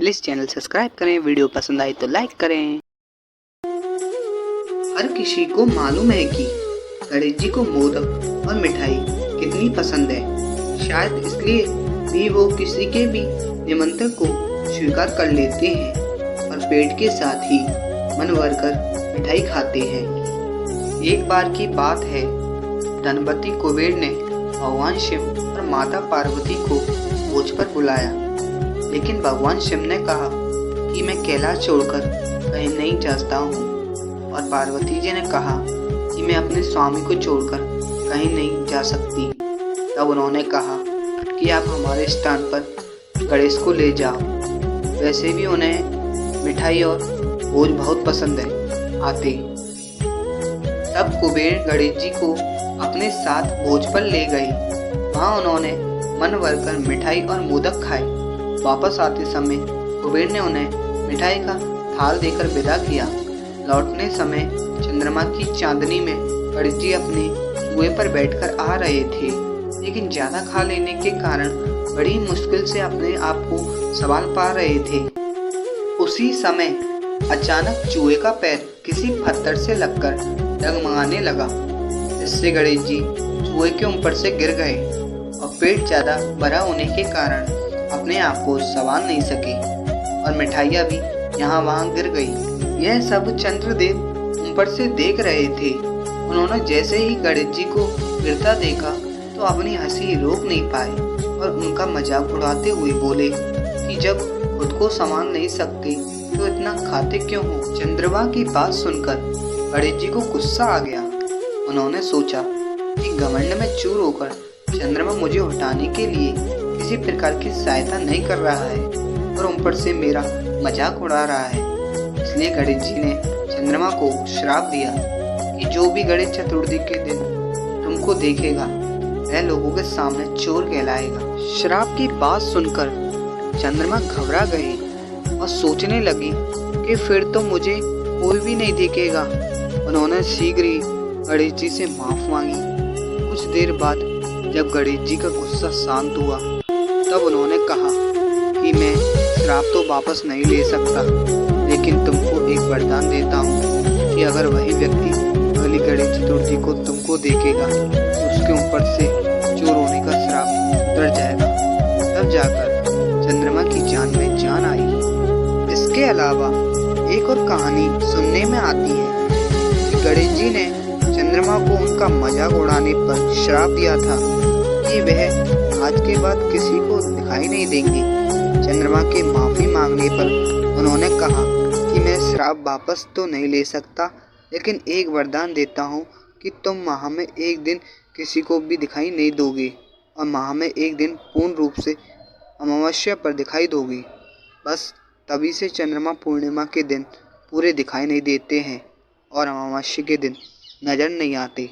Please channel subscribe करें, video पसंद आई तो लाइक करें। हर किसी को मालूम है कि गणेश जी को मोदक और मिठाई कितनी पसंद है। शायद इसलिए भी वो किसी के भी निमंत्रण को स्वीकार कर लेते हैं और पेट के साथ ही मन भरकर मिठाई खाते हैं। एक बार की बात है, धनपति कुबेर ने भगवान शिव और माता पार्वती को भोज पर बुलाया, लेकिन भगवान शिव ने कहा कि मैं कैलाश छोड़कर कहीं नहीं जा सकता हूँ, और पार्वती जी ने कहा कि मैं अपने स्वामी को छोड़कर कहीं नहीं जा सकती। तब उन्होंने कहा कि आप हमारे स्थान पर गणेश को ले जाओ। वैसे भी उन्हें मिठाई और भोज बहुत पसंद है आते। तब कुबेर गणेश जी को अपने साथ भोज पर ले गए। वहाँ उन्होंने मन भरकर मिठाई और मोदक खाए। वापस आते समय कुबेर ने उन्हें मिठाई का थाल देकर विदा किया। लौटने समय चंद्रमा की चांदनी में गणेश जी अपने कुएं पर बैठकर आ रहे थे, लेकिन ज्यादा खा लेने के कारण बड़ी मुश्किल से अपने आप को संभाल पा रहे थे। उसी समय अचानक चूहे का पैर किसी पत्थर से लगकर डगमगाने लगा, जिससे गणेश जी चूहे के ऊपर से गिर गए और पेट ज्यादा भरा होने के कारण अपने आप को संभाल नहीं सके और मिठाइयाँ भी यहाँ वहाँ गिर गई। यह सब चंद्रदेव ऊपर से देख रहे थे। उन्होंने जैसे ही गणेश जी को गिरता देखा तो अपनी हंसी रोक नहीं पाए और उनका मजाक उड़ाते हुए बोले कि जब खुद को संभाल नहीं सकते तो इतना खाते क्यों हो। चंद्रमा की बात सुनकर गणेश जी को गुस्सा आ गया। उन्होंने सोचा कि घमंड में चूर होकर चंद्रमा मुझे उठाने के लिए किसी प्रकार की सहायता नहीं कर रहा है और ऊपर से मेरा मजाक उड़ा रहा है। इसलिए गणेश जी ने चंद्रमा को श्राप दिया कि जो भी गणेश चतुर्थी के दिन तुमको देखेगा वह लोगों के सामने चोर कहलाएगा। श्राप की बात सुनकर चंद्रमा घबरा गए और सोचने लगे कि फिर तो मुझे कोई भी नहीं देखेगा। उन्होंने शीघ्र ही गणेश जी से माफ मांगी। कुछ देर बाद जब गणेश जी का गुस्सा शांत हुआ तब उन्होंने कहा कि मैं श्राप तो वापस नहीं ले सकता, लेकिन तुमको एक वरदान देता हूँ कि अगर वही व्यक्ति अगली गणेश चतुर्थी को तुमको देखेगा तो उसके ऊपर से चोर होने का श्राप उतर जाएगा। तब जाकर चंद्रमा की जान में जान आई। इसके अलावा एक और कहानी सुनने में आती है कि गणेश जी ने चंद्रमा को उनका मजाक उड़ाने पर श्राप दिया था कि वह आज के बाद किसी को दिखाई नहीं देंगे। चंद्रमा के माफी मांगने पर उन्होंने कहा कि मैं श्राप वापस तो नहीं ले सकता, लेकिन एक वरदान देता हूँ कि तुम माह में एक दिन किसी को भी दिखाई नहीं दोगे और माह में एक दिन पूर्ण रूप से अमावस्या पर दिखाई दोगे। बस तभी से चंद्रमा पूर्णिमा के दिन पूरे दिखाई नहीं देते हैं और अमावस्या के दिन नजर नहीं आते।